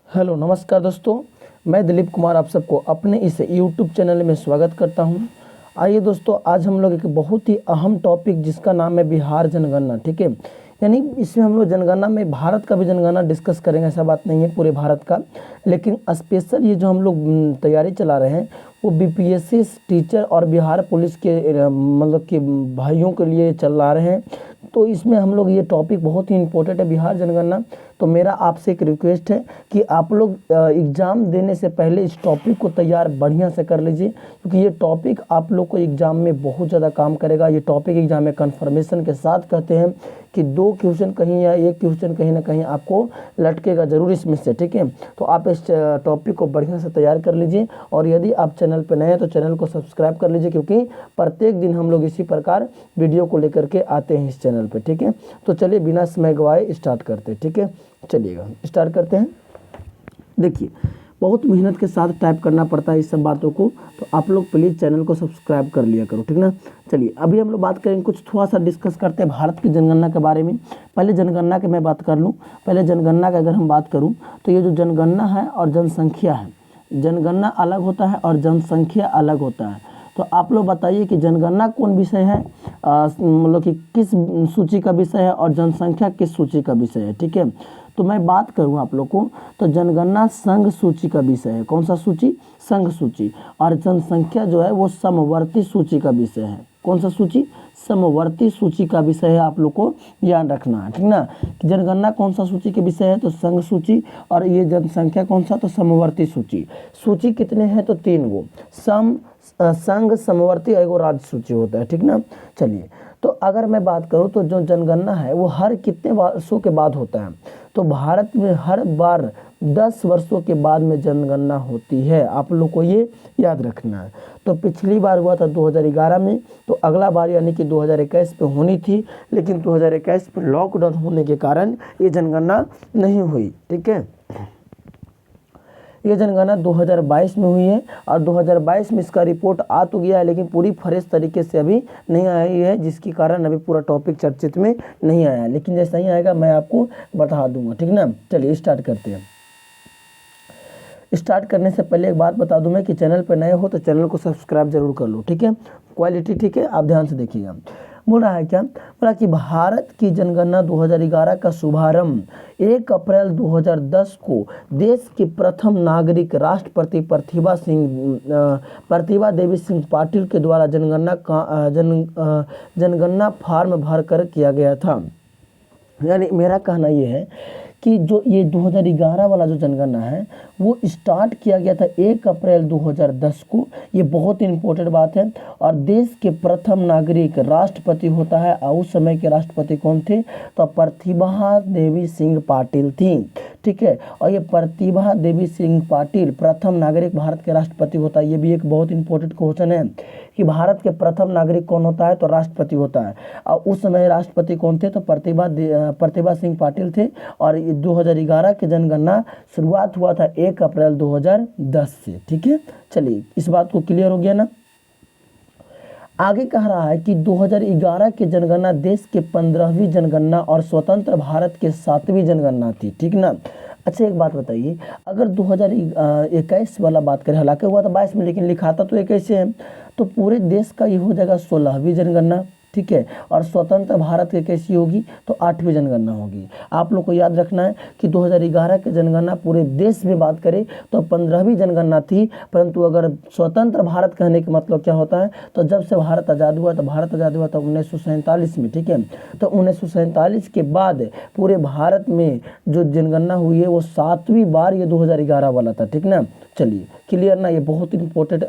Hello नमस्कार दोस्तों, मैं दिलीप कुमार आप सबको अपने इस यूट्यूब चैनल में स्वागत करता हूं। आइए दोस्तों, आज हम लोग एक बहुत ही अहम टॉपिक जिसका नाम है बिहार जनगणना। ठीक है, यानी इसमें हम लोग जनगणना में भारत का भी जनगणना डिस्कस करेंगे, ऐसा बात नहीं है पूरे भारत का, लेकिन स्पेशल ये जो हम लोग तैयारी चला रहे हैं वो बीपीएससी टीचर और बिहार पुलिस के मतलब कि भाइयों के लिए चला रहे हैं। तो इसमें हम लोग ये टॉपिक बहुत ही इम्पोर्टेंट है, बिहार जनगणना। तो मेरा आपसे एक रिक्वेस्ट है कि आप लोग एग्ज़ाम देने से पहले इस टॉपिक को तैयार बढ़िया से कर लीजिए, क्योंकि ये टॉपिक आप लोग को एग्ज़ाम में बहुत ज़्यादा काम करेगा। ये टॉपिक एग्ज़ाम में कन्फर्मेशन के साथ कहते हैं कि 2 क्वेश्चन कहीं या 1 क्वेश्चन कहीं ना कहीं आपको लटकेगा ज़रूर इसमें से। ठीक है, तो आप इस टॉपिक को बढ़िया से तैयार कर लीजिए, और यदि आप चैनल पर नए हैं तो चैनल को सब्सक्राइब कर लीजिए, क्योंकि प्रत्येक दिन हम लोग इसी प्रकार वीडियो को लेकर के आते हैं इस चैनल पर। ठीक है, तो चलिए बिना समय गवाए स्टार्ट करते हैं। ठीक है, चलिएगा स्टार्ट करते हैं। देखिए, बहुत मेहनत के साथ टाइप करना पड़ता है इस सब बातों को, तो आप लोग प्लीज़ चैनल को सब्सक्राइब कर लिया करो, ठीक ना। चलिए अभी हम लोग बात करेंगे, कुछ थोड़ा सा डिस्कस करते हैं भारत की जनगणना के बारे में। पहले जनगणना की मैं बात कर लूँ। पहले जनगणना की अगर हम बात करूँ तो ये जो जनगणना है और जनसंख्या है, जनगणना अलग होता है और जनसंख्या अलग होता है। तो आप लोग बताइए कि जनगणना कौन विषय है, मतलब कि किस सूची का विषय है, और जनसंख्या किस सूची का विषय है। ठीक है, तो मैं बात करूं आप लोग को, तो जनगणना संघ सूची का विषय है। कौन सा सूची? संघ सूची। और जनसंख्या जो है वो समवर्ती सूची का विषय है। कौन सा सूची? समवर्ती सूची का विषय है, आप लोग को याद रखना है, ठीक ना। जनगणना कौन सा सूची के विषय है? तो संघ सूची। और ये जनसंख्या कौन सा? तो समवर्ती सूची। सूची कितने हैं? तो 3 गो, संघ, समवर्ती, एगो राज्य सूची होता है, ठीक ना। चलिए, तो अगर मैं बात करूं तो जो जनगणना है वो हर कितने वर्षों के बाद होता है? तो भारत में हर बार 10 वर्षों के बाद में जनगणना होती है, आप लोग को ये याद रखना है। तो पिछली बार हुआ था 2011 में, तो अगला बार यानी कि 2021 पे होनी थी, लेकिन 2021 पे लॉकडाउन होने के कारण ये जनगणना नहीं हुई। ठीक है, ये जनगणना 2022 में हुई है, और 2022 में इसका रिपोर्ट आ तो गया है, लेकिन पूरी फ्रेश तरीके से अभी नहीं आई है, जिसके कारण अभी पूरा टॉपिक चर्चित में नहीं आया है। लेकिन जैसा ही आएगा मैं आपको बता दूंगा, ठीक ना। चलिए स्टार्ट करते हैं। स्टार्ट करने से पहले एक बात बता दूं मैं कि चैनल पर नए हो तो चैनल को सब्सक्राइब जरूर कर लो, ठीक है। क्वालिटी ठीक है, आप ध्यान से देखिएगा। बोल रहा है क्या? बोला कि भारत की जनगणना 2011 का शुभारंभ 1 अप्रैल 2010 को देश के प्रथम नागरिक राष्ट्रपति प्रतिभा देवी सिंह पाटिल के द्वारा जनगणना फॉर्म भरकर किया गया था। यानी मेरा कहना ये है कि जो ये 2011 वाला जो जनगणना है वो स्टार्ट किया गया था 1 अप्रैल 2010 को। ये बहुत इंपॉर्टेंट बात है। और देश के प्रथम नागरिक राष्ट्रपति होता है, और उस समय के राष्ट्रपति कौन थे? तो प्रतिभा देवी सिंह पाटिल थी। ठीक है, और ये प्रतिभा देवी सिंह पाटिल प्रथम नागरिक भारत के राष्ट्रपति होता है। ये भी एक बहुत इंपॉर्टेंट क्वेश्चन है कि भारत के प्रथम नागरिक कौन होता है? तो राष्ट्रपति होता है। और उस समय राष्ट्रपति कौन थे? तो प्रतिभा सिंह पाटिल थे। और 2011 की जनगणना शुरुआत हुआ था 1 अप्रैल 2010 से। ठीक है, चलिए इस बात को क्लियर हो गया ना। आगे कह रहा है कि 2011 की जनगणना देश के 15वीं जनगणना और स्वतंत्र भारत के 7वीं जनगणना थी, ठीक ना। अच्छा एक बात बताइए, अगर 2021 वाला बात करें, हालांकि हुआ था 22 में, लेकिन लिखाता तो 21 है, तो पूरे देश का ये हो जाएगा 16वीं जनगणना। ठीक है, और स्वतंत्र भारत की कैसी होगी? तो 8वीं जनगणना होगी। आप लोग को याद रखना है कि 2011 की जनगणना पूरे देश में बात करें तो 15वीं जनगणना थी, परंतु अगर स्वतंत्र भारत कहने का मतलब क्या होता है? तो जब से भारत आज़ाद हुआ, तो भारत आज़ाद हुआ था 1947 में। ठीक है, तो 1947 के बाद पूरे भारत में जो जनगणना हुई है वो 7वीं बार ये 2011 वाला था, ठीक ना। चलिए क्लियर ना, ये बहुत इंपॉर्टेंट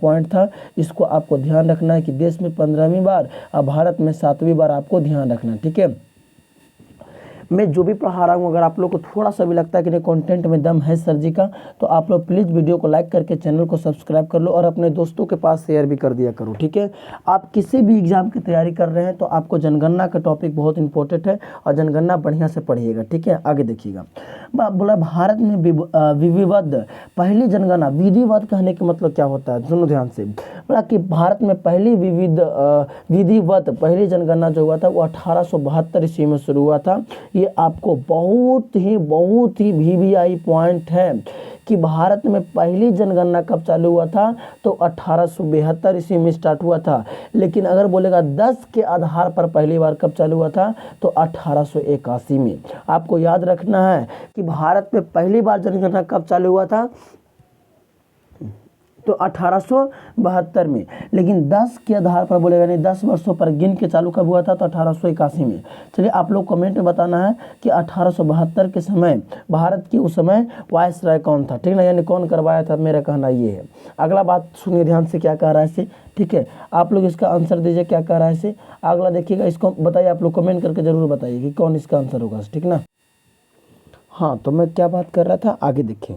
पॉइंट था, इसको आपको ध्यान रखना है कि देश में 15वीं बार और भारत में 7वीं बार आपको ध्यान रखना है। ठीक है, मैं जो भी पढ़ा रहा हूँ, अगर आप लोग को थोड़ा सा भी लगता है कि नहीं कंटेंट में दम है सर जी का, तो आप लोग प्लीज़ वीडियो को लाइक करके चैनल को सब्सक्राइब कर लो, और अपने दोस्तों के पास शेयर भी कर दिया करो। ठीक है, आप किसी भी एग्जाम की तैयारी कर रहे हैं तो आपको जनगणना का टॉपिक बहुत इंपॉर्टेंट है, और जनगणना बढ़िया से पढ़िएगा। ठीक है, आगे देखिएगा। बोला भारत में विधिवत पहली जनगणना, विधिवत कहने का मतलब क्या होता है, सुनो ध्यान से। बोला कि भारत में पहली विधिवत पहली जनगणना जो हुआ था वो 1872 ईस्वी में शुरू हुआ था। ये आपको बहुत ही वीवीआई पॉइंट है कि भारत में पहली जनगणना कब चालू हुआ था, तो 1872 ईस्वी में स्टार्ट हुआ था। लेकिन अगर बोलेगा 10 के आधार पर पहली बार कब चालू हुआ था, तो 1881 में। आपको याद रखना है कि भारत में पहली बार जनगणना कब चालू हुआ था, तो 1872 में। लेकिन 10 के आधार पर बोलेगा, नहीं 10 वर्षों पर गिन के चालू कब हुआ था, तो 1881 में। चलिए आप लोग कमेंट में बताना है कि 1872 के समय भारत की उस समय वायसराय कौन था, ठीक ना, यानी कौन करवाया था, मेरा कहना ये है। अगला बात सुनिए ध्यान से, क्या कह रहा है इसे, ठीक है, आप लोग इसका आंसर दीजिए, क्या कह रहा है इसे। अगला देखिएगा, इसको बताइए, आप लोग कमेंट करके जरूर बताइए कि कौन इसका आंसर होगा, ठीक ना। हाँ, तो मैं क्या बात कर रहा था, आगे देखिए।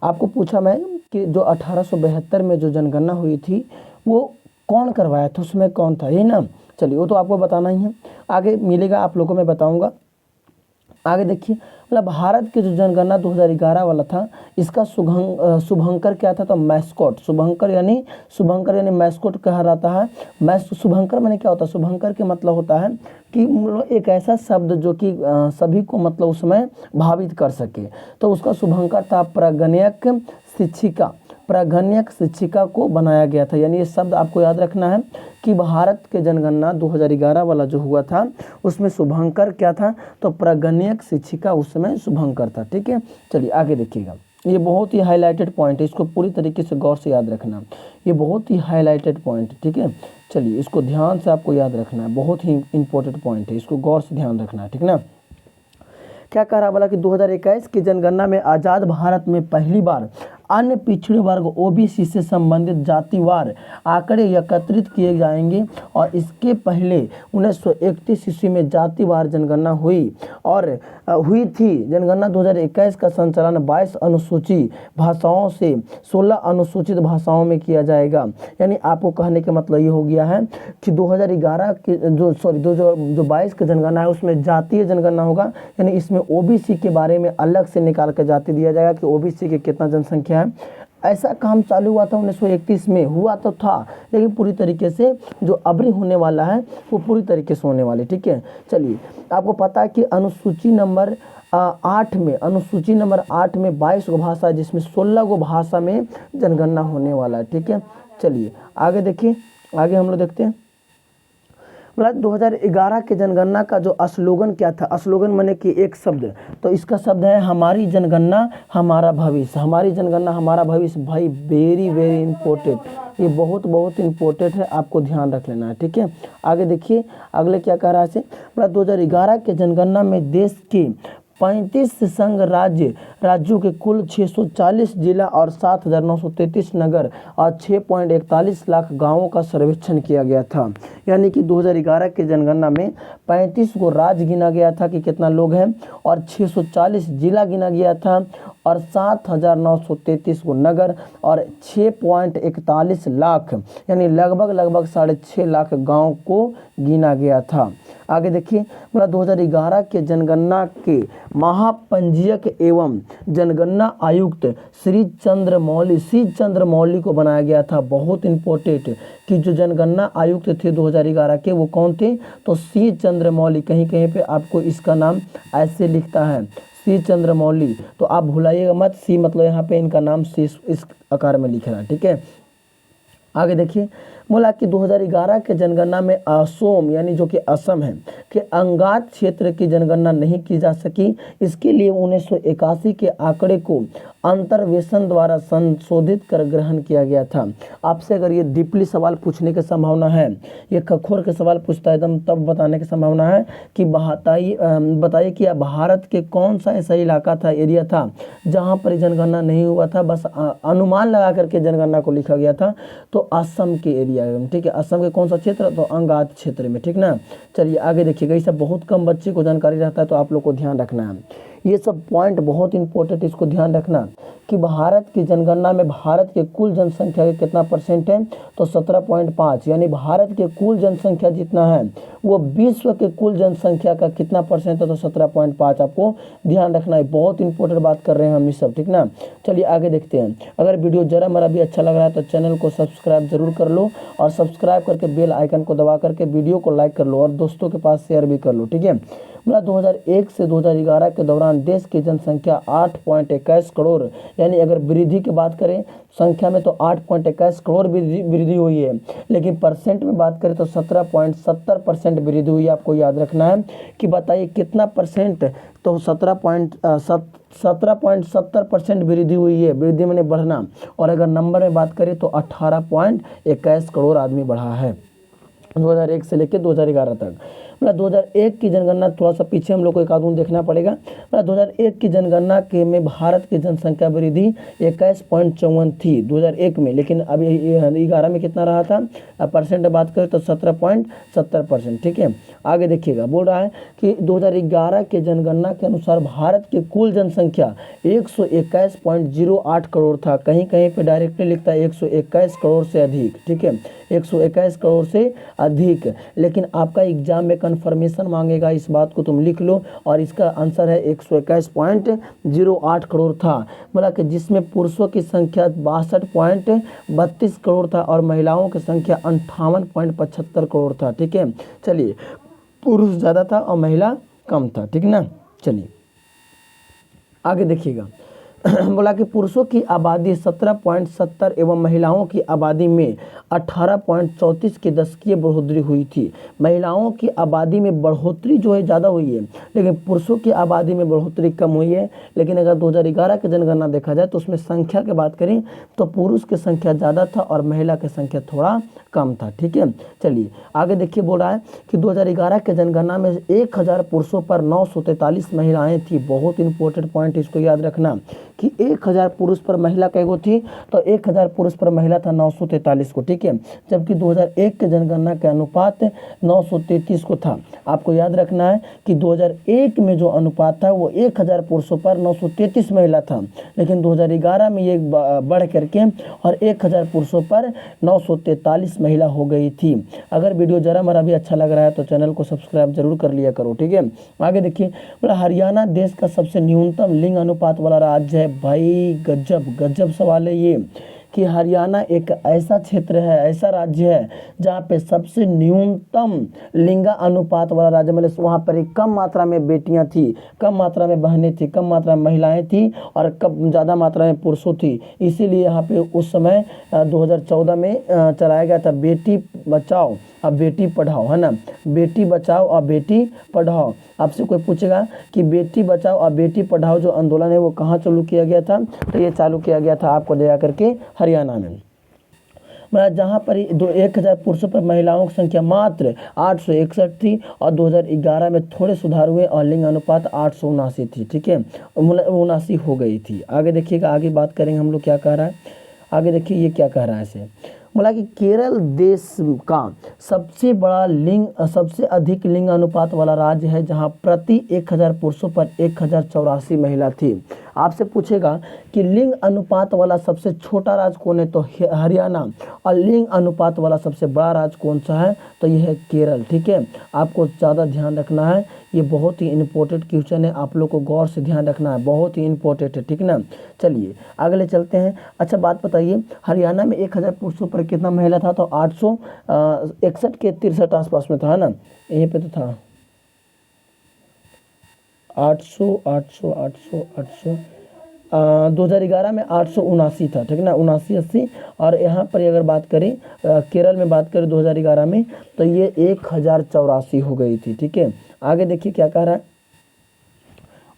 आपको पूछा मैं कि जो 1872 में जो जनगणना हुई थी वो कौन करवाया था, उसमें कौन था, ये ना। चलिए वो तो आपको बताना ही है, आगे मिलेगा आप लोगों को मैं बताऊंगा। आगे देखिए, मतलब भारत के जो जनगणना 2011 वाला था, इसका शुभंकर क्या था, तो मैस्कॉट। शुभंकर यानी मैस्कॉट कहा जाता है। शुभंकर माने क्या होता है, शुभंकर के मतलब होता है कि एक ऐसा शब्द जो कि सभी को मतलब उसमें भावित कर सके, तो उसका शुभंकर था। प्रागण्यक शिक्षिका को बनाया गया था। यानी ये शब्द आपको याद रखना है कि भारत के जनगणना 2011 वाला जो हुआ था उसमें शुभंकर क्या था, तो प्रागण्यक शिक्षिका उस समय शुभंकर था, ठीक है। चलिए आगे देखिएगा, ये बहुत ही हाईलाइटेड पॉइंट है, इसको पूरी तरीके से गौर से याद रखना, ये बहुत ही हाईलाइटेड पॉइंट है, ठीक है। चलिए इसको ध्यान से आपको याद रखना है, बहुत ही इंपॉर्टेंट पॉइंट है, इसको गौर से ध्यान रखना है, ठीक ना। क्या कह रहा, बोला कि 2021 की जनगणना में आज़ाद भारत में पहली बार अन्य पिछड़े वर्ग ओबीसी से संबंधित जातिवार आंकड़े एकत्रित किए जाएंगे, और इसके पहले 1931 ईस्वी में जातिवार जनगणना हुई थी। जनगणना 2021 का संचालन 22 अनुसूचित भाषाओं से 16 अनुसूचित भाषाओं में किया जाएगा। यानी आपको कहने का मतलब ये हो गया है कि 2011 के जो 22 की जनगणना है उसमें जातीय जनगणना होगा, यानी इसमें ओबीसी के बारे में अलग से निकाल कर जाति दिया जाएगा कि ओबीसी की कितना जनसंख्या है। ऐसा काम चालू हुआ था 1931 में, हुआ तो था, लेकिन पूरी तरीके से जो अभी होने वाला है वो पूरी तरीके से होने वाले, ठीक है। चलिए आपको पता है कि अनुसूची नंबर 8 में 22 गो भाषा है, जिसमें 16 गो भाषा में जनगणना होने वाला है, ठीक है। चलिए आगे देखिए, आगे हम लोग देखते हैं। मतलब 2011 के जनगणना का जो स्लोगन क्या था, स्लोगन माने कि एक शब्द, तो इसका शब्द है हमारी जनगणना हमारा भविष्य। हमारी जनगणना हमारा भविष्य, भाई वेरी इम्पोर्टेंट, ये बहुत इम्पोर्टेंट है, आपको ध्यान रख लेना है, ठीक है। आगे देखिए, अगले क्या कह रहा है, मतलब 2011 के जनगणना में देश के 35 संघ राज्यों के कुल 640 जिला और 7,933 नगर और 6.41 लाख गांवों का सर्वेक्षण किया गया था। यानी कि 2011 के जनगणना में 35 को राज्य गिना गया था कि कितना लोग हैं, और 640 जिला गिना गया था, और 7,933 को नगर, और 6.41 लाख यानी लगभग 6.5 लाख गाँव को गिना गया था। आगे देखिए, मतलब 2011 के जनगणना के महापंजीयक एवं जनगणना आयुक्त श्री चंद्र मौली को बनाया गया था। बहुत इंपॉर्टेंट कि जो जनगणना आयुक्त थे 2011 के वो कौन थे, तो श्री चंद्र मौली। कहीं पे आपको इसका नाम ऐसे लिखता है, श्री चंद्र मौली, तो आप भुलाइएगा मत, सी मतलब यहाँ पे इनका नाम सी इस आकार में लिख रहा है, ठीक है। आगे देखिए, बोला कि 2011 के जनगणना में असम यानी जो कि असम है कि अंगात क्षेत्र की जनगणना नहीं की जा सकी। इसके लिए 1981 के आंकड़े को अंतर्वेशन द्वारा संशोधित कर ग्रहण किया गया था। आपसे अगर ये डीपली सवाल पूछने की संभावना है, ये खखोर के सवाल पूछता है एकदम, तब बताने की संभावना है कि बताइए कि भारत के कौन सा ऐसा इलाका था, एरिया था जहाँ पर जनगणना नहीं हुआ था, बस अनुमान लगा करके जनगणना को लिखा गया था, तो असम के एरिया में, ठीक है। असम के कौन सा क्षेत्र, तो अंगात क्षेत्र में, ठीक ना। चलिए आगे देखिएगा, ये सब बहुत कम बच्चे को जानकारी रहता है, तो आप लोग को ध्यान रखना है, ये सब पॉइंट बहुत इंपॉर्टेंट, इसको ध्यान रखना कि भारत की जनगणना में भारत के कुल जनसंख्या का कितना परसेंट है, तो 17.5, यानी भारत के कुल जनसंख्या जितना है वो विश्व के कुल जनसंख्या का कितना परसेंट है, तो 17.5। आपको ध्यान रखना है, बहुत इंपॉर्टेंट बात कर रहे हैं हम ये सब, ठीक ना। चलिए आगे देखते हैं। अगर वीडियो जरा मरा भी अच्छा लग रहा है तो चैनल को सब्सक्राइब जरूर कर लो, और सब्सक्राइब करके बेल आइकन को दबा करके वीडियो को लाइक कर लो और दोस्तों के पास शेयर भी कर लो, ठीक है। मतलब 2001 से 2011 के दौरान देश की जनसंख्या 8.21 करोड़, यानी अगर वृद्धि की बात करें संख्या में तो 8.21 करोड़ वृद्धि हुई है, लेकिन परसेंट में बात करें तो 17.70% वृद्धि हुई है। आपको याद रखना है कि बताइए कितना परसेंट, तो 17.70% वृद्धि हुई है, वृद्धि मैंने बढ़ना। और अगर नंबर में बात करें तो 18.21 करोड़ आदमी बढ़ा है 2001 से लेकर 2011 तक। मतलब 2001 की जनगणना, थोड़ा सा पीछे हम लोग को एक कानून देखना पड़ेगा। मतलब 2001 की जनगणना के में भारत की जनसंख्या वृद्धि 21.54 थी 2001 में, लेकिन अभी 11 में कितना रहा था, परसेंट बात करें तो 17.70%, ठीक है। आगे देखिएगा, बोल रहा है कि 2011 के जनगणना के अनुसार भारत की कुल जनसंख्या 121.08 करोड़ था। कहीं कहीं पे डायरेक्टली लिखता है 121 करोड़ से अधिक, ठीक है, 121 करोड़ से अधिक, लेकिन आपका एग्जाम में कंफर्मेशन मांगेगा, इस बात को तुम लिख लो। और इसका आंसर है 121.08 करोड़ था, बोला कि जिसमें पुरुषों की संख्या 62.32 करोड़ था और महिलाओं की संख्या 58.75 करोड़ था, ठीक है। चलिए, पुरुष ज़्यादा था और महिला कम था, ठीक ना। चलिए आगे देखिएगा। बोला कि पुरुषों की आबादी 17.70 एवं महिलाओं की आबादी में 18.34 की दशकीय बढ़ोतरी हुई थी। महिलाओं की आबादी में बढ़ोतरी जो है ज़्यादा हुई है, लेकिन पुरुषों की आबादी में बढ़ोतरी कम हुई है। लेकिन अगर 2011 की जनगणना देखा जाए तो उसमें संख्या की बात करें तो पुरुष की संख्या ज़्यादा था और महिला की संख्या थोड़ा कम था, ठीक है। चलिए आगे देखिए, बोल रहा है कि 2011 के जनगणना में 1000 पुरुषों पर 943 महिलाएं थी। बहुत इंपॉर्टेंट पॉइंट, इसको याद रखना कि 1000 पुरुष पर महिला कैगो थी, तो 1000 पुरुष पर महिला था 943 को, ठीक है। जबकि 2001 के जनगणना के अनुपात 933 को था। आपको याद रखना है कि 2001 में जो अनुपात था वो 1000 पुरुषों पर 933 महिला था, लेकिन 2011 में ये बढ़ करके और 1000 पुरुषों पर 943 महिला हो गई थी। अगर वीडियो जरा मरा भी अच्छा लग रहा है तो चैनल को सब्सक्राइब जरूर कर लिया करो, ठीक है। आगे देखिए, बोला हरियाणा देश का सबसे न्यूनतम लिंग अनुपात वाला राज्य है। भाई गजब गजब सवाल है ये, कि हरियाणा एक ऐसा क्षेत्र है, ऐसा राज्य है जहाँ पे सबसे न्यूनतम लिंग अनुपात वाला राज्य, मतलब वहाँ पर एक कम मात्रा में बेटियाँ थी, कम मात्रा में बहनें थी, कम मात्रा में महिलाएं थी और कम ज़्यादा मात्रा में पुरुषों थी। इसीलिए यहाँ पे उस समय 2014 में चलाया गया था बेटी बचाओ और बेटी पढ़ाओ, है ना, बेटी बचाओ और बेटी पढ़ाओ। आपसे कोई पूछेगा कि बेटी बचाओ और बेटी पढ़ाओ जो आंदोलन है वो कहाँ चालू किया गया था, तो ये चालू किया गया था आपको दे करके हरियाणा में। मतलब जहाँ पर 1000 पुरुषों पर महिलाओं की संख्या मात्र 861 थी और 2011 में थोड़े सुधार हुए और लिंग अनुपात 879 थी, ठीक है, 79 हो गई थी। आगे देखिएगा, आगे बात करेंगे हम लोग क्या कह रहा है। आगे देखिए ये क्या कह रहा है इसे, बोला कि केरल देश का सबसे अधिक लिंग अनुपात वाला राज्य है, जहां प्रति 1000 पुरुषों पर 1084 महिला थी। आपसे पूछेगा कि लिंग अनुपात वाला सबसे छोटा राज्य कौन है, तो हरियाणा, और लिंग अनुपात वाला सबसे बड़ा राज्य कौन सा है, तो यह है केरल, ठीक है। आपको ज़्यादा ध्यान रखना है, ये बहुत ही इंपॉर्टेंट क्वेश्चन है, आप लोग को गौर से ध्यान रखना है, बहुत ही इंपॉर्टेंट है, ठीक ना। चलिए अगले चलते हैं। अच्छा बात बताइए, हरियाणा में 1000 पुरुषों पर कितना महिला था, तो 861 के 63 आसपास में था, है ना, यहीं पे तो था 800 800 800 800 2011 में 879 था, ठीक ना, 79 80। और यहाँ पर अगर बात करें केरल में बात करें 2011 में तो ये 1084 हो गई थी, ठीक है। आगे देखिए क्या कह रहा है,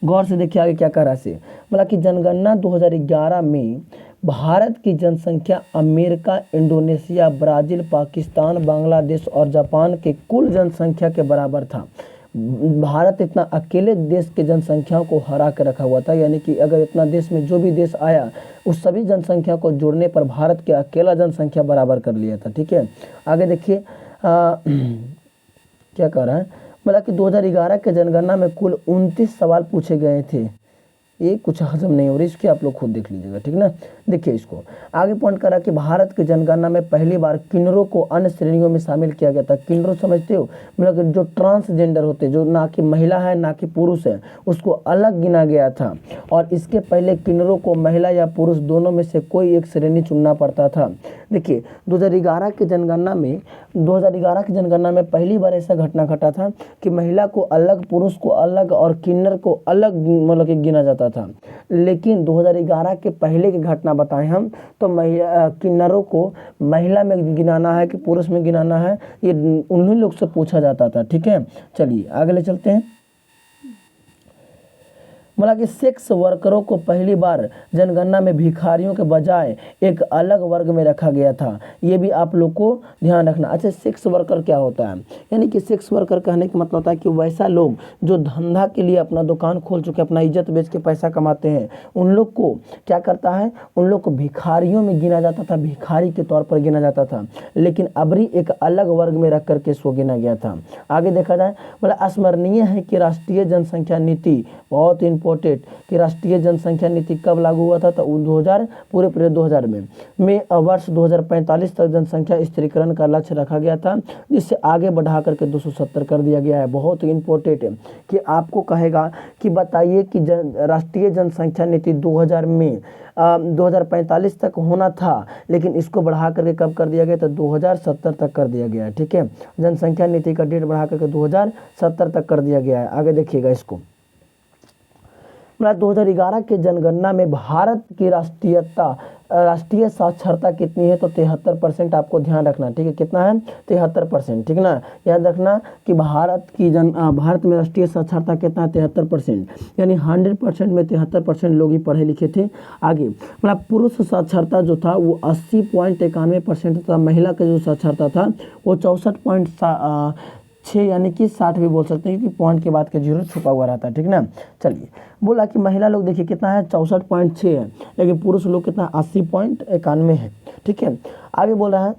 गौर से देखिए आगे क्या कह रहा है। मतलब कि जनगणना 2011 में भारत की जनसंख्या America, Indonesia, Brazil, Pakistan, Bangladesh और जापान के कुल जनसंख्या के बराबर था। भारत इतना अकेले देश के जनसंख्या को हरा कर रखा हुआ था, यानी कि अगर इतना देश में जो भी देश आया उस सभी जनसंख्या को जोड़ने पर भारत के अकेला जनसंख्या बराबर कर लिया था, ठीक है। आगे देखिए क्या कह रहा है, मतलब कि 2011 के जनगणना में कुल 29 सवाल पूछे गए थे। ये कुछ हजम नहीं हो रही, इसके आप लोग खुद देख लीजिएगा, ठीक ना। देखिए इसको आगे पॉइंट करा कि भारत की जनगणना में पहली बार किन्नरों को अन्य श्रेणियों में शामिल किया गया था। किन्नरों समझते हो, मतलब कि जो ट्रांसजेंडर होते, जो ना कि महिला है ना कि पुरुष है, उसको अलग गिना गया था। और इसके पहले किन्नरों को महिला या पुरुष दोनों में से कोई एक श्रेणी चुनना पड़ता था। देखिए 2011 की जनगणना में पहली बार ऐसा घटना घटा था कि महिला को अलग, पुरुष को अलग और किन्नर को अलग मतलब कि गिना जाता था। लेकिन 2011 के पहले की घटना बताएं हम तो किन्नरों को महिला में गिनाना है कि पुरुष में गिनाना है, ये उन्हीं लोग से पूछा जाता था, ठीक है। चलिए आगे ले चलते हैं। मतलब कि सेक्स वर्करों को पहली बार जनगणना में भिखारियों के बजाय एक अलग वर्ग में रखा गया था। ये भी आप लोग को ध्यान रखना। अच्छा, सेक्स वर्कर क्या होता है? यानी कि सेक्स वर्कर कहने का मतलब होता है कि वैसा लोग जो धंधा के लिए अपना दुकान खोल चुके, अपना इज्जत बेच के पैसा कमाते हैं, उन लोग को क्या करता है, उन लोग को भिखारियों में गिना जाता था, भिखारी के तौर पर गिना जाता था। लेकिन अबरी एक अलग वर्ग में रख करके इसको गिना गया था। आगे देखा जाए, मतलब स्मरणीय है कि राष्ट्रीय जनसंख्या नीति, बहुत इंपॉर्टेंट, कि राष्ट्रीय जनसंख्या नीति कब लागू हुआ था? तो 2000 पूरे 2000 में वर्ष 2045 तक जनसंख्या स्थिरीकरण का लक्ष्य रखा गया था, जिससे आगे बढ़ा करके 270 कर दिया गया है। बहुत इंपॉर्टेंट है कि आपको कहेगा कि बताइए कि राष्ट्रीय जनसंख्या नीति 2000 में 2045 तक होना था, लेकिन इसको बढ़ा करके कब कर दिया गया? तो 2070 तक कर दिया गया है, ठीक है। जनसंख्या नीति का डेट बढ़ा करके 2070 तक कर दिया गया है। आगे देखिएगा इसको, 2011 के जनगणना में भारत की राष्ट्रीय साक्षरता कितनी है? तो 73% आपको ध्यान रखना, ठीक है। कितना है? 73%, ठीक ना। याद रखना कि भारत में राष्ट्रीय साक्षरता कितना है? 73%, यानी 100% में 73% लोग ही पढ़े लिखे थे। आगे मतलब पुरुष साक्षरता जो था वो 80.91% था। महिला का जो साक्षरता था वो 64.6 यानी कि 60 भी बोल सकते हैं, क्योंकि पॉइंट के बाद का जीरो छुपा हुआ रहता है, ठीक ना। चलिए, बोला कि महिला लोग देखिए कितना है, 64.6 है, लेकिन पुरुष लोग कितना, 80.91 है, ठीक है। आगे बोल रहा है,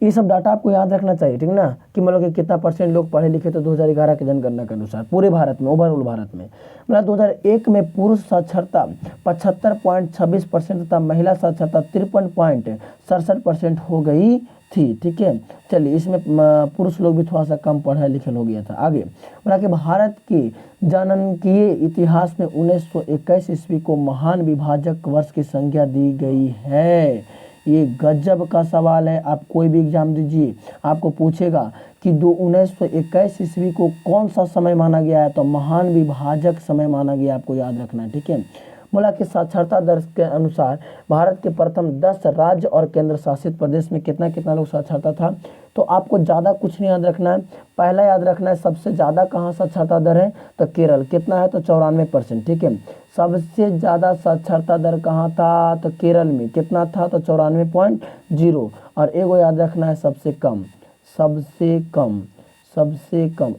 ये सब डाटा आपको याद रखना चाहिए, ठीक ना, कि मतलब कि कितना परसेंट लोग पढ़े लिखे थे 2011 के जनगणना के अनुसार पूरे भारत में, ओवरऑल भारत में। मतलब 2001 में पुरुष साक्षरता 75.26% तथा महिला साक्षरता 53.67% हो गई थी, ठीक है। चलिए, इसमें पुरुष लोग भी थोड़ा सा कम पढ़ा लिखे हो गया था। आगे बोला कि भारत की जनगणकीय इतिहास में 1921 ईस्वी को महान विभाजक वर्ष की संज्ञा दी गई है। ये गजब का सवाल है, आप कोई भी एग्जाम दीजिए आपको पूछेगा कि 1921 ईस्वी को कौन सा समय माना गया है? तो महान विभाजक समय माना गया, आपको याद रखना है, ठीक है। बोला कि साक्षरता दर के अनुसार भारत के प्रथम 10 राज्य और केंद्र शासित प्रदेश में कितना कितना लोग साक्षरता था? तो आपको ज़्यादा कुछ नहीं याद रखना है, पहला याद रखना है सबसे ज़्यादा कहाँ साक्षरता दर है? तो केरल। कितना है? तो 94%, ठीक है। सबसे ज़्यादा साक्षरता दर कहाँ था? तो केरल में। कितना था? तो 94.0। और एगो याद रखना है सबसे कम।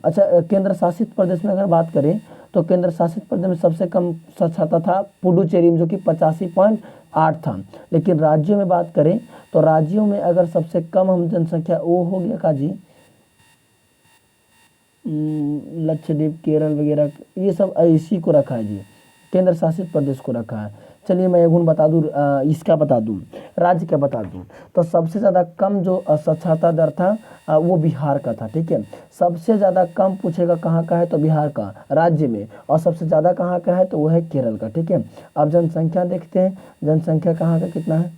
अच्छा, केंद्र शासित प्रदेश में अगर बात करें तो केंद्र शासित प्रदेश में सबसे कम साक्षरता था पुडुचेरी में, जो कि 85.8 था। लेकिन राज्यों में बात करें तो राज्यों में अगर सबसे कम हम जनसंख्या, वो हो गया का जी, लक्षद्वीप, केरल वगैरह, ये सब इसी को रखा है जी, केंद्र शासित प्रदेश को रखा है। चलिए मैं गुण बता दूँ, इसका बता दूँ, राज्य का बता दूँ। तो सबसे ज़्यादा कम जो साक्षरता दर था वो बिहार का था, ठीक है। सबसे ज़्यादा कम पूछेगा कहाँ का है? तो बिहार का राज्य में। और सबसे ज़्यादा कहाँ का है? तो वो है केरल का, ठीक है। अब जनसंख्या देखते हैं, जनसंख्या कहाँ का कितना है?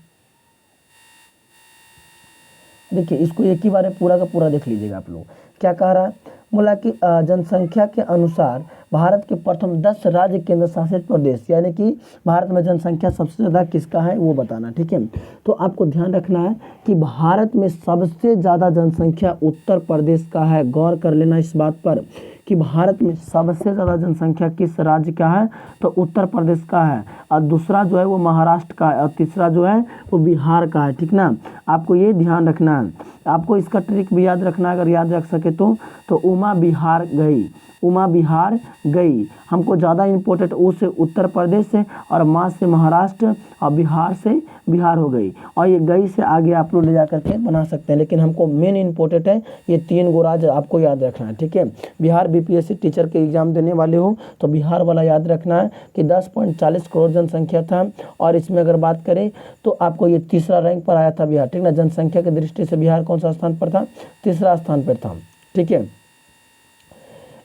देखिए इसको एक ही बार में पूरा का पूरा देख लीजिएगा आप लोग। क्या कह रहा है? बोला कि जनसंख्या के अनुसार भारत के प्रथम 10 राज्य केंद्र शासित प्रदेश, यानी कि भारत में जनसंख्या सबसे ज़्यादा किसका है वो बताना, ठीक है। तो आपको ध्यान रखना है कि भारत में सबसे ज़्यादा जनसंख्या उत्तर प्रदेश का है। गौर कर लेना इस बात पर कि भारत में सबसे ज़्यादा जनसंख्या किस राज्य का है? तो उत्तर प्रदेश का है। और दूसरा जो है वो महाराष्ट्र का है, और तीसरा जो है वो बिहार का है, ठीक ना। आपको ये ध्यान रखना है। आपको इसका ट्रिक भी याद रखना है, अगर याद रख सके तो उमा बिहार गई, उमा बिहार गई। हमको ज़्यादा इम्पोर्टेंट ऊ से उत्तर प्रदेश से और माँ से महाराष्ट्र और बिहार से बिहार हो गई। और ये गई से आगे आप लोग ले जा करके बना सकते हैं, लेकिन हमको मेन इम्पोर्टेंट है ये 3 गो राज्य आपको याद रखना है, ठीक है। बिहार बीपीएससी टीचर के एग्जाम देने वाले हो तो बिहार वाला याद रखना है कि 10.40 करोड़ जनसंख्या था। और इसमें अगर बात करें तो आपको ये तीसरा रैंक पर आया था बिहार, ठीक ना। जनसंख्या की दृष्टि से बिहार कौन सा स्थान पर था? तीसरा स्थान पर था, ठीक है।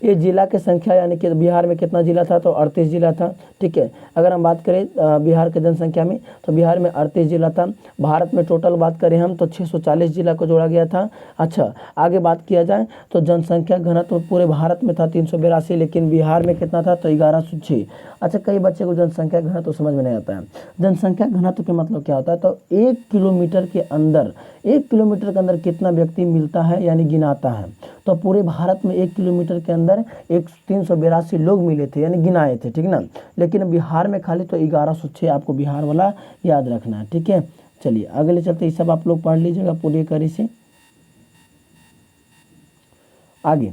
ये जिला की संख्या यानी कि बिहार में कितना जिला था? तो 38 जिला था, ठीक है। अगर हम बात करें बिहार के जनसंख्या में तो बिहार में 38 जिला था। भारत में टोटल बात करें हम तो 640 जिला को जोड़ा गया था। अच्छा, आगे बात किया जाए तो जनसंख्या घनत्व पूरे भारत में था 382, लेकिन बिहार में कितना था? तो 1106। अच्छा, कई बच्चे को जनसंख्या घनत्व तो समझ में नहीं आता है। जनसंख्या घनत्व के मतलब क्या होता है? तो 1 किलोमीटर के अंदर, 1 किलोमीटर के अंदर कितना व्यक्ति मिलता है यानी गिनाता है। तो पूरे भारत में 1 किलोमीटर के अंदर 382 लोग मिले थे यानी गिनाए थे, ठीक ना। लेकिन बिहार में खाली तो 1106, आपको बिहार वाला याद रखना है, ठीक है। चलिए अगले चलते, ये सब आप लोग पढ़ लीजिएगा पूरी करी से। आगे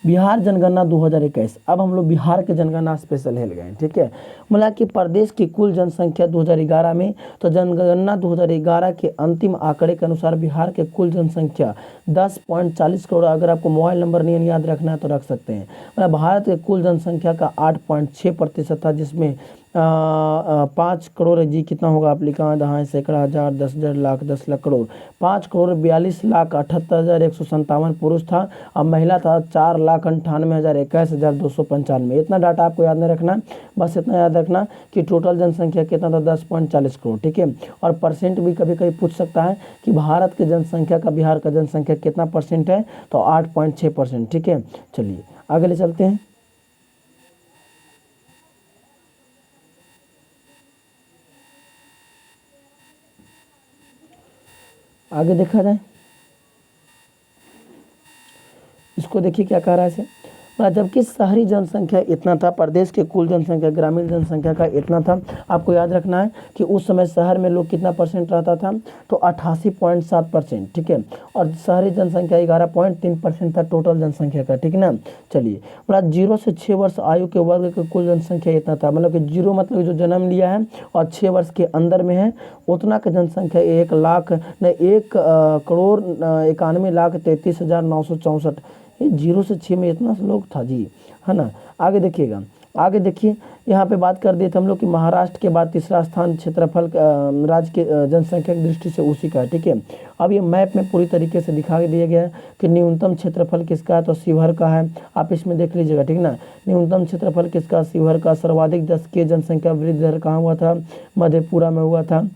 बिहार जनगणना 2021। अब हम लोग बिहार के जनगणना स्पेशल हिल गए, ठीक है। बोला कि प्रदेश की कुल जनसंख्या 2011 में, तो जनगणना 2011 के अंतिम आंकड़े के अनुसार बिहार के कुल जनसंख्या 10.40 करोड़। अगर आपको मोबाइल नंबर नहीं याद रखना है तो रख सकते हैं। मतलब भारत के कुल जनसंख्या का 8.6% था, जिसमें 5 करोड़ जी कितना होगा? आप लिखा दहाई सैकड़ा हज़ार 10,000 लाख 10 लाख करोड़। 5 करोड़ 42 लाख 78,157 पुरुष था और महिला था 4,98,21,295। इतना डाटा आपको याद नहीं रखना, बस इतना याद रखना कि टोटल जनसंख्या कितना था? 10.40 करोड़, ठीक है। और परसेंट भी कभी कभी पूछ सकता है कि भारत की जनसंख्या का बिहार का जनसंख्या कितना परसेंट है? तो 8.6%, ठीक है। चलिए आगे चलते हैं। आगे देखा जाए, इसको देखिए क्या कह रहा है इसे। जबकि शहरी जनसंख्या इतना था, प्रदेश के कुल जनसंख्या ग्रामीण जनसंख्या का इतना था। आपको याद रखना है कि उस समय शहर में लोग कितना परसेंट रहता था? तो 88.7%, ठीक है। और शहरी जनसंख्या 11.3% था टोटल जनसंख्या का, ठीक ना। चलिए, बोला 0 से 6 वर्ष आयु के वर्ग की कुल जनसंख्या इतना था। मतलब कि 0 मतलब जो जन्म लिया है और 6 वर्ष के अंदर में है, उतना का जनसंख्या 1,91,33,964। 0 से 6 में इतना लोग था जी, है ना। आगे देखिएगा, आगे देखिए, यहाँ पे बात कर दिए थे हम लोग कि महाराष्ट्र के बाद तीसरा स्थान क्षेत्रफल राज्य के जनसंख्या की दृष्टि से उसी का है, ठीक है। अब ये मैप में पूरी तरीके से दिखा दिया गया है कि न्यूनतम क्षेत्रफल किसका है? तो शिवहर का है। आप इसमें देख लीजिएगा, ठीक ना। न्यूनतम क्षेत्रफल किसका? शिवहर का। सर्वाधिक दशकीय जनसंख्या वृद्धि दर कहाँ हुआ था? मधेपुरा में हुआ था,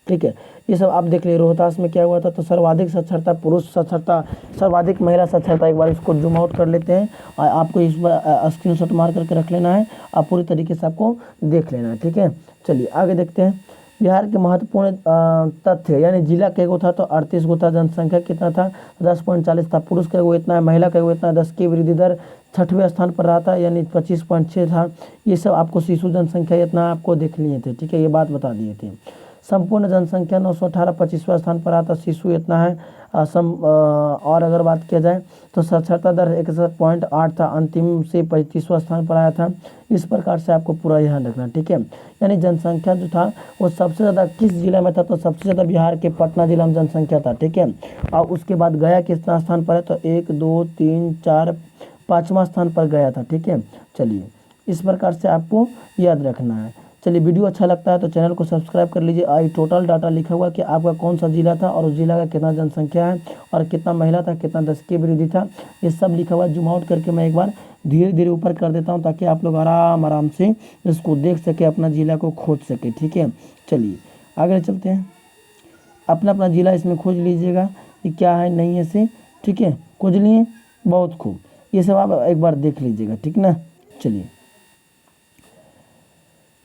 ठीक है। ये सब आप देख लीजिए। रोहतास में क्या हुआ था? तो सर्वाधिक साक्षरता पुरुष साक्षरता, सर्वाधिक महिला साक्षरता। एक बार इसको जूम आउट कर लेते हैं और आपको इस बार स्क्रीनशॉट मार करके रख लेना है, आप पूरी तरीके से आपको देख लेना है, ठीक है। चलिए आगे देखते हैं। बिहार के महत्वपूर्ण तथ्य यानी जिला का एगो था तो 38 गो था। जनसंख्या कितना था? 10.40 था। पुरुष का एगो इतना है, महिला का एगो इतना है। 10 की वृद्धि दर 6वें स्थान पर रहा था यानी 25.6 था। ये सब आपको शिशु जनसंख्या इतना आपको देख लिए थे, ठीक है। ये बात बता दिए थे। संपूर्ण जनसंख्या 918 25वां स्थान पर आता। शिशु इतना है। और अगर बात किया जाए तो साक्षरता दर 61.8 था, अंतिम से 35वां स्थान पर आया था। इस प्रकार से आपको पूरा ध्यान रखना, ठीक है। यानी जनसंख्या जो था वो सबसे ज़्यादा किस जिला में था? तो सबसे ज़्यादा बिहार के पटना जिला में जनसंख्या था, ठीक है। और उसके बाद गया कितना स्थान पर है? तो 1 2 3 4 5वां स्थान पर गया था, ठीक है। चलिए इस प्रकार से आपको याद रखना है। चलिए, वीडियो अच्छा लगता है तो चैनल को सब्सक्राइब कर लीजिए। आई टोटल डाटा लिखा हुआ कि आपका कौन सा जिला था और उस जिला का कितना जनसंख्या है और कितना महिला था, कितना दशकीय वृद्धि था, ये सब लिखा हुआ। जूम आउट करके मैं एक बार धीरे धीरे ऊपर कर देता हूँ ताकि आप लोग आराम से इसको देख सके, अपना जिला को खोज सके, ठीक है। चलिए आगे चलते हैं। अपना अपना जिला इसमें खोज लीजिएगा कि क्या है नहीं है से, ठीक है। खोज लिए, बहुत खूब। ये सब आप एक बार देख लीजिएगा, ठीक ना। चलिए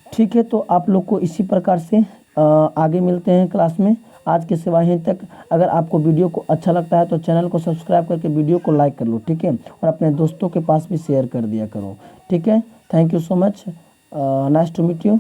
ठीक है, तो आप लोग को इसी प्रकार से आगे मिलते हैं क्लास में। आज के सिवा यहीं तक। अगर आपको वीडियो को अच्छा लगता है तो चैनल को सब्सक्राइब करके वीडियो को लाइक कर लो, ठीक है। और अपने दोस्तों के पास भी शेयर कर दिया करो, ठीक है। Thank you so much, nice to meet you.